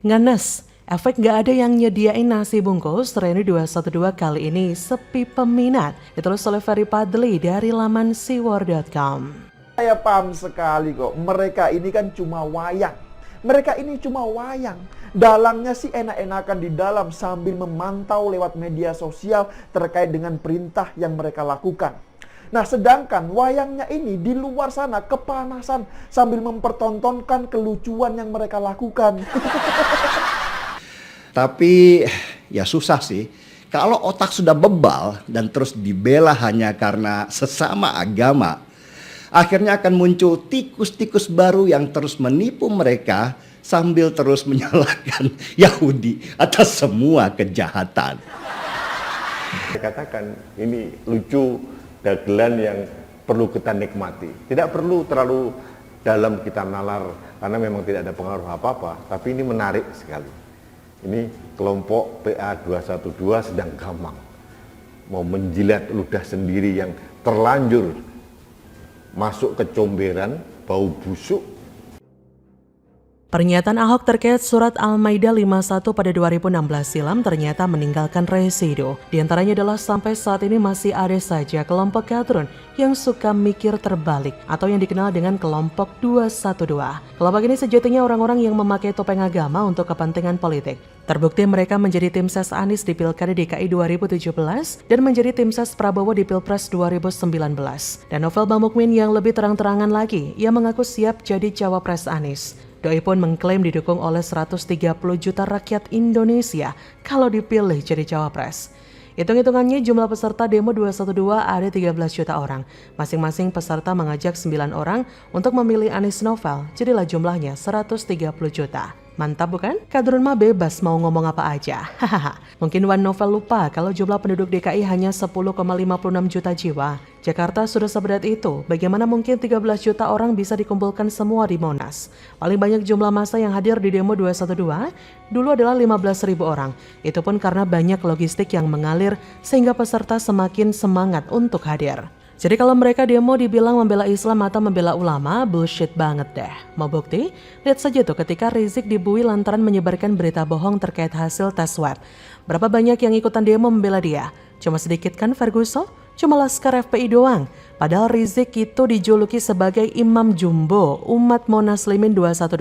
Ngenes, efek nggak ada yang nyediain nasi bungkus, Reuni 212 kali ini sepi peminat. Ditulis oleh Ferry Padli dari laman siwar.com. Saya paham sekali kok, mereka ini kan cuma wayang. Mereka ini cuma wayang. Dalangnya sih enak-enakan di dalam sambil memantau lewat media sosial terkait dengan perintah yang mereka lakukan. Nah, sedangkan wayangnya ini di luar sana kepanasan sambil mempertontonkan kelucuan yang mereka lakukan. Tapi ya susah sih. Kalau otak sudah bebal dan terus dibela hanya karena sesama agama, akhirnya akan muncul tikus-tikus baru yang terus menipu mereka sambil terus menyalahkan Yahudi atas semua kejahatan. Saya katakan ini lucu, dagelan yang perlu kita nikmati. Tidak perlu terlalu dalam kita nalar karena memang tidak ada pengaruh apa-apa, tapi ini menarik sekali. Ini kelompok PA212 sedang gamang mau menjilat ludah sendiri yang terlanjur masuk ke comberan, bau busuk. Pernyataan Ahok terkait surat Al-Maidah 51 pada 2016 silam ternyata meninggalkan residu. Di antaranya adalah sampai saat ini masih ada saja kelompok kadrun yang suka mikir terbalik atau yang dikenal dengan kelompok 212. Kelompok ini sejatinya orang-orang yang memakai topeng agama untuk kepentingan politik. Terbukti mereka menjadi tim ses Anies di Pilkada DKI 2017 dan menjadi tim ses Prabowo di Pilpres 2019. Dan Novel Bamukmin yang lebih terang-terangan lagi, ia mengaku siap jadi cawapres Anies. Doi pun mengklaim didukung oleh 130 juta rakyat Indonesia kalau dipilih jadi cawapres. Hitung-hitungannya jumlah peserta demo 212 ada 13 juta orang. Masing-masing peserta mengajak 9 orang untuk memilih Anies Novel, jadilah jumlahnya 130 juta. Mantap bukan? Kadrun mah bebas mau ngomong apa aja. Hahaha. Mungkin Wan Novel lupa kalau jumlah penduduk DKI hanya 10,56 juta jiwa. Jakarta sudah seberat itu. Bagaimana mungkin 13 juta orang bisa dikumpulkan semua di Monas? Paling banyak jumlah massa yang hadir di demo 212 dulu adalah 15.000 orang. Itu pun karena banyak logistik yang mengalir sehingga peserta semakin semangat untuk hadir. Jadi kalau mereka demo dibilang membela Islam atau membela ulama, bullshit banget deh. Mau bukti? Lihat saja tuh ketika Rizik dibui lantaran menyebarkan berita bohong terkait hasil tes swab. Berapa banyak yang ikutan demo membela dia? Cuma sedikit kan Ferguson? Cuma Laskar FPI doang. Padahal Rizik itu dijuluki sebagai Imam Jumbo umat Monaslimin 212.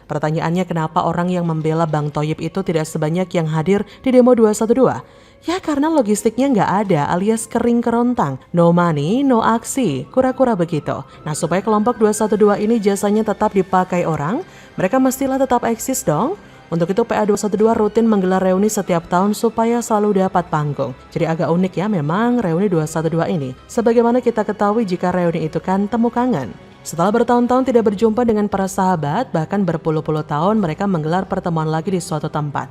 Pertanyaannya kenapa orang yang membela Bang Thoyib itu tidak sebanyak yang hadir di demo 212? Ya karena logistiknya nggak ada alias kering kerontang. No money, no aksi. Kura-kura begitu. Nah supaya kelompok 212 ini jasanya tetap dipakai orang, mereka mestilah tetap eksis dong. Untuk itu PA212 rutin menggelar reuni setiap tahun supaya selalu dapat panggung. Jadi agak unik ya memang reuni 212 ini. Sebagaimana kita ketahui jika reuni itu kan temu kangen. Setelah bertahun-tahun tidak berjumpa dengan para sahabat, bahkan berpuluh-puluh tahun mereka menggelar pertemuan lagi di suatu tempat.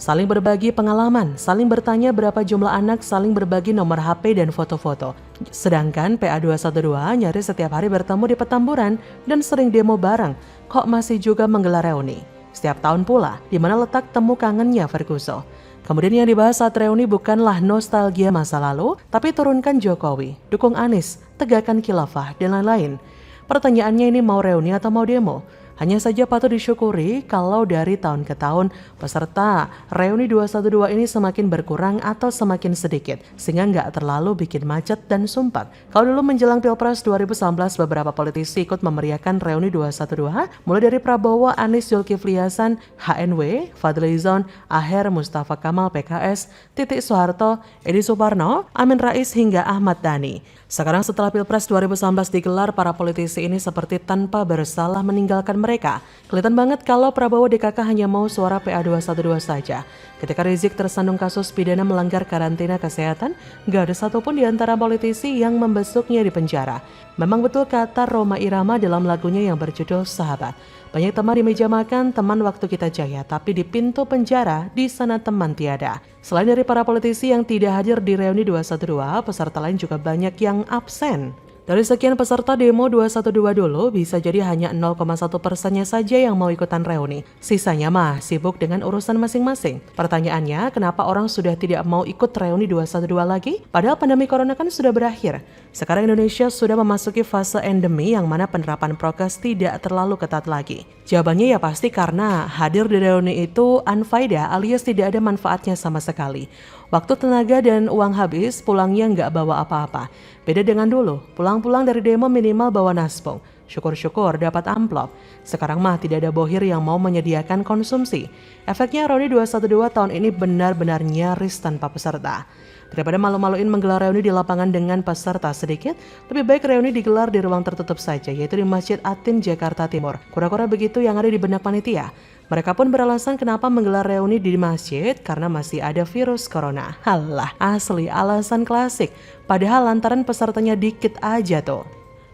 Saling berbagi pengalaman, saling bertanya berapa jumlah anak, saling berbagi nomor HP dan foto-foto. Sedangkan PA212 nyaris setiap hari bertemu di Petamburan dan sering demo bareng. Kok masih juga menggelar reuni? Setiap tahun pula, di mana letak temu kangennya Ferguson? Kemudian yang dibahas saat reuni bukanlah nostalgia masa lalu, tapi turunkan Jokowi, dukung Anies, tegakkan khilafah, dan lain-lain. Pertanyaannya ini mau reuni atau mau demo? Hanya saja patut disyukuri kalau dari tahun ke tahun peserta reuni 212 ini semakin berkurang atau semakin sedikit sehingga nggak terlalu bikin macet dan sumpah. Kalau dulu menjelang Pilpres 2019 beberapa politisi ikut memeriahkan reuni 212 mulai dari Prabowo, Anies, Zulkifli Hasan, HNW, Fadlizon, Aher, Mustafa Kamal PKS, Titik Soeharto, Edi Suparno, Amin Rais hingga Ahmad Dhani. Sekarang setelah Pilpres 2019 digelar, para politisi ini seperti tanpa bersalah meninggalkan mereka. Kelihatan banget kalau Prabowo DKK hanya mau suara PA212 saja. Ketika Rizik tersandung kasus pidana melanggar karantina kesehatan, gak ada satupun di antara politisi yang membesuknya di penjara. Memang betul kata Rhoma Irama dalam lagunya yang berjudul Sahabat. Banyak teman di meja makan, teman waktu kita jaya, tapi di pintu penjara, di sana teman tiada. Selain dari para politisi yang tidak hadir di reuni 212, peserta lain juga banyak yang absen. Dari sekian peserta demo 212 dulu, bisa jadi hanya 0,1%-nya saja yang mau ikutan reuni. Sisanya mah sibuk dengan urusan masing-masing. Pertanyaannya, kenapa orang sudah tidak mau ikut reuni 212 lagi? Padahal pandemi corona kan sudah berakhir. Sekarang Indonesia sudah memasuki fase endemi yang mana penerapan prokes tidak terlalu ketat lagi. Jawabannya ya pasti karena hadir di reuni itu unfaedah alias tidak ada manfaatnya sama sekali. Waktu, tenaga, dan uang habis, pulangnya nggak bawa apa-apa. Beda dengan dulu, pulang-pulang dari demo minimal bawa naspong. Syukur-syukur dapat amplop. Sekarang mah tidak ada bohir yang mau menyediakan konsumsi. Efeknya reuni 212 tahun ini benar-benar nyaris tanpa peserta. Daripada malu-maluin menggelar reuni di lapangan dengan peserta sedikit, lebih baik reuni digelar di ruang tertutup saja, yaitu di Masjid Atin, Jakarta Timur. Kura-kura begitu yang ada di benak panitia. Mereka pun beralasan kenapa menggelar reuni di masjid karena masih ada virus corona. Halah, asli alasan klasik. Padahal lantaran pesertanya dikit aja tuh.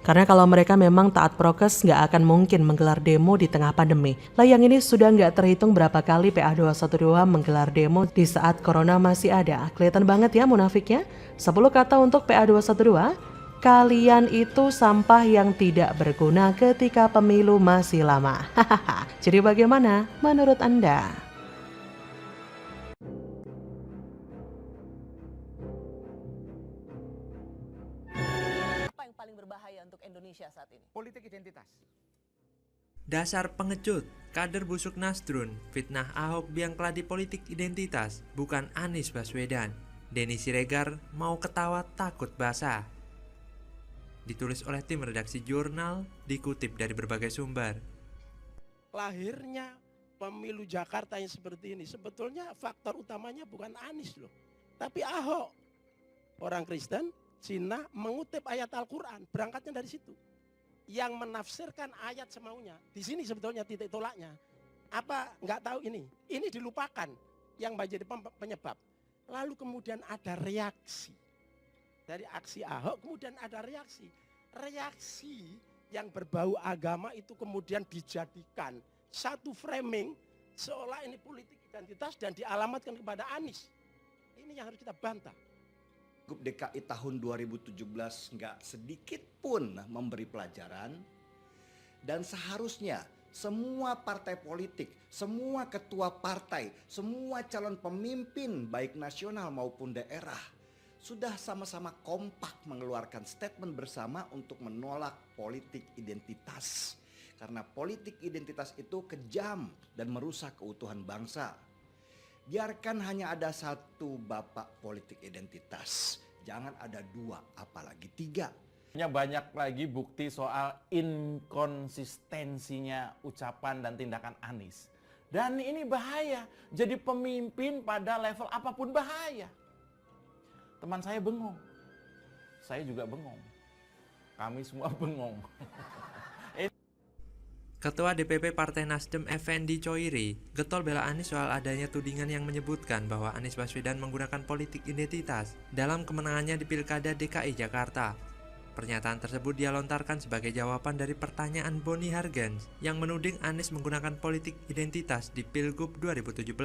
Karena kalau mereka memang taat prokes, nggak akan mungkin menggelar demo di tengah pandemi. Lah yang ini sudah nggak terhitung berapa kali PA212 menggelar demo di saat corona masih ada. Kelihatan banget ya munafiknya. 10 kata untuk PA212. Kalian itu sampah yang tidak berguna ketika pemilu masih lama. Hahaha. Jadi bagaimana menurut Anda? Apa yang paling berbahaya untuk Indonesia saat ini? Politik identitas. Dasar pengecut, kader busuk Nasdrun, fitnah Ahok biang keladi politik identitas, bukan Anies Baswedan. Denny Siregar mau ketawa takut basah. Ditulis oleh tim redaksi jurnal, dikutip dari berbagai sumber. Lahirnya pemilu Jakarta yang seperti ini, sebetulnya faktor utamanya bukan Anies loh, tapi Ahok. Orang Kristen, Cina mengutip ayat Al-Quran, berangkatnya dari situ. Yang menafsirkan ayat semaunya, di sini sebetulnya titik tolaknya. Apa nggak tahu ini dilupakan yang menjadi penyebab. Lalu kemudian ada reaksi. Dari aksi Ahok kemudian ada reaksi. Reaksi yang berbau agama itu kemudian dijadikan satu framing seolah ini politik identitas dan dialamatkan kepada Anies. Ini yang harus kita bantah. Pilgub DKI tahun 2017 nggak sedikit pun memberi pelajaran. Dan seharusnya semua partai politik, semua ketua partai, semua calon pemimpin baik nasional maupun daerah sudah sama-sama kompak mengeluarkan statement bersama untuk menolak politik identitas. Karena politik identitas itu kejam dan merusak keutuhan bangsa. Biarkan hanya ada satu bapak politik identitas. Jangan ada dua, apalagi tiga. Banyak lagi bukti soal inkonsistensinya ucapan dan tindakan Anies. Dan ini bahaya. Jadi pemimpin pada level apapun bahaya. Teman saya bengong. Saya juga bengong. Kami semua bengong. Ketua DPP Partai Nasdem Effendi Choiri getol bela Anies soal adanya tudingan yang menyebutkan bahwa Anies Baswedan menggunakan politik identitas dalam kemenangannya di Pilkada DKI Jakarta. Pernyataan tersebut dia lontarkan sebagai jawaban dari pertanyaan Boni Hargens yang menuding Anies menggunakan politik identitas di Pilgub 2017.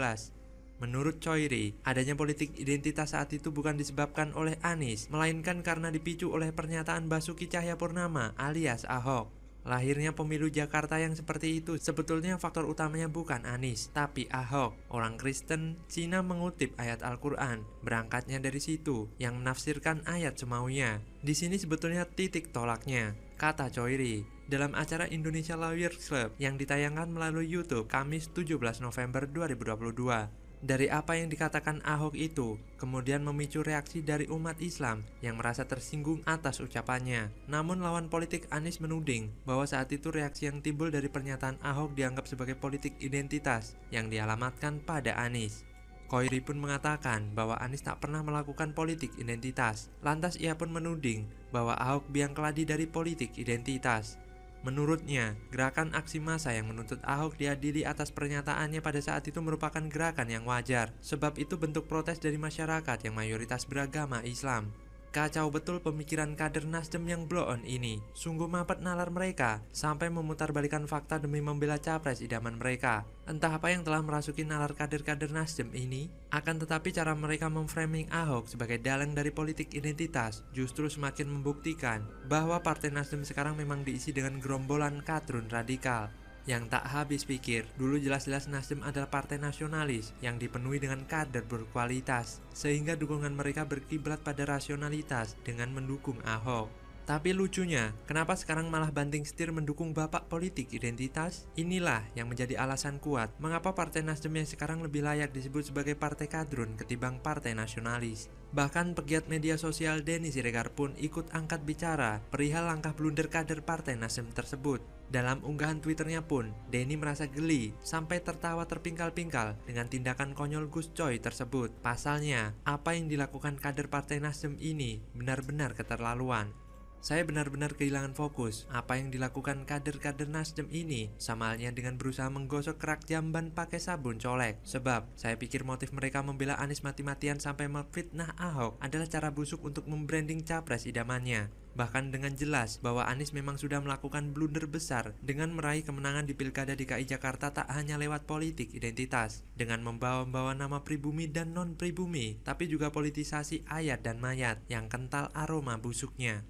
Menurut Choiri, adanya politik identitas saat itu bukan disebabkan oleh Anies, melainkan karena dipicu oleh pernyataan Basuki Cahayapurnama alias Ahok. Lahirnya pemilu Jakarta yang seperti itu sebetulnya faktor utamanya bukan Anies, tapi Ahok. Orang Kristen, Cina mengutip ayat Al-Quran, berangkatnya dari situ, yang menafsirkan ayat semaunya. Di sini sebetulnya titik tolaknya, kata Choiri, dalam acara Indonesia Lawyers Club yang ditayangkan melalui YouTube Kamis 17 November 2022. Dari apa yang dikatakan Ahok itu, kemudian memicu reaksi dari umat Islam yang merasa tersinggung atas ucapannya. Namun lawan politik Anies menuding bahwa saat itu reaksi yang timbul dari pernyataan Ahok dianggap sebagai politik identitas yang dialamatkan pada Anies. Choiri pun mengatakan bahwa Anies tak pernah melakukan politik identitas. Lantas ia pun menuding bahwa Ahok biang keladi dari politik identitas. Menurutnya, gerakan aksi massa yang menuntut Ahok diadili atas pernyataannya pada saat itu merupakan gerakan yang wajar, sebab itu bentuk protes dari masyarakat yang mayoritas beragama Islam. Kacau betul pemikiran kader Nasdem yang blow on ini. Sungguh mapet nalar mereka sampai memutarbalikan fakta demi membela capres idaman mereka. Entah apa yang telah merasuki nalar kader-kader Nasdem ini, akan tetapi cara mereka memframing Ahok sebagai dalang dari politik identitas justru semakin membuktikan bahwa Partai Nasdem sekarang memang diisi dengan gerombolan kadrun radikal. Yang tak habis pikir, dulu jelas-jelas Nasdem adalah partai nasionalis yang dipenuhi dengan kader berkualitas, sehingga dukungan mereka berkiblat pada rasionalitas dengan mendukung Ahok. Tapi lucunya, kenapa sekarang malah banting setir mendukung bapak politik identitas? Inilah yang menjadi alasan kuat mengapa Partai Nasdem yang sekarang lebih layak disebut sebagai partai kadrun ketimbang partai nasionalis. Bahkan pegiat media sosial Denny Siregar pun ikut angkat bicara perihal langkah blunder kader Partai Nasdem tersebut. Dalam unggahan Twitternya pun, Denny merasa geli sampai tertawa terpingkal-pingkal dengan tindakan konyol Gus Coy tersebut. Pasalnya, apa yang dilakukan kader Partai Nasdem ini benar-benar keterlaluan. Saya benar-benar kehilangan fokus. Apa yang dilakukan kader-kader Nasdem ini sama halnya dengan berusaha menggosok kerak jamban pakai sabun colek. Sebab saya pikir motif mereka membela Anies mati-matian sampai memfitnah Ahok adalah cara busuk untuk membranding capres idamannya. Bahkan dengan jelas bahwa Anies memang sudah melakukan blunder besar dengan meraih kemenangan di Pilkada DKI Jakarta tak hanya lewat politik identitas, dengan membawa-bawa nama pribumi dan non-pribumi, tapi juga politisasi ayat dan mayat yang kental aroma busuknya.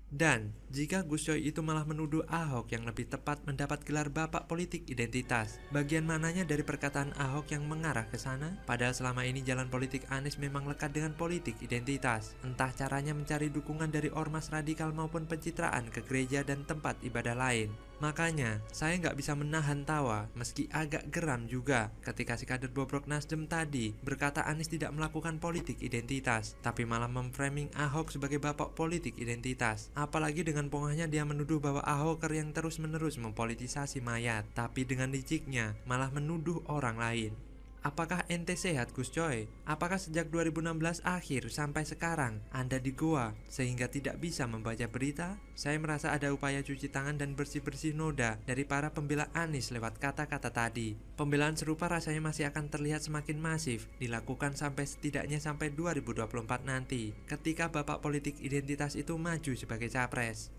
Dan jika Gus Coy itu malah menuduh Ahok yang lebih tepat mendapat gelar bapak politik identitas, bagian mananya dari perkataan Ahok yang mengarah ke sana? Padahal selama ini jalan politik Anies memang lekat dengan politik identitas. Entah caranya mencari dukungan dari ormas radikal maupun pencitraan ke gereja dan tempat ibadah lain. Makanya, saya nggak bisa menahan tawa, meski agak geram juga ketika si kader bobrok Nasdem tadi berkata Anies tidak melakukan politik identitas, tapi malah memframing Ahok sebagai bapak politik identitas. Apalagi dengan pongahnya dia menuduh bahwa Ahoker yang terus-menerus mempolitisasi mayat, tapi dengan liciknya malah menuduh orang lain. Apakah ente sehat Gus Coy? Apakah sejak 2016 akhir sampai sekarang Anda di goa sehingga tidak bisa membaca berita? Saya merasa ada upaya cuci tangan dan bersih-bersih noda dari para pembela Anies lewat kata-kata tadi. Pembelaan serupa rasanya masih akan terlihat semakin masif dilakukan setidaknya sampai 2024 nanti ketika bapak politik identitas itu maju sebagai capres.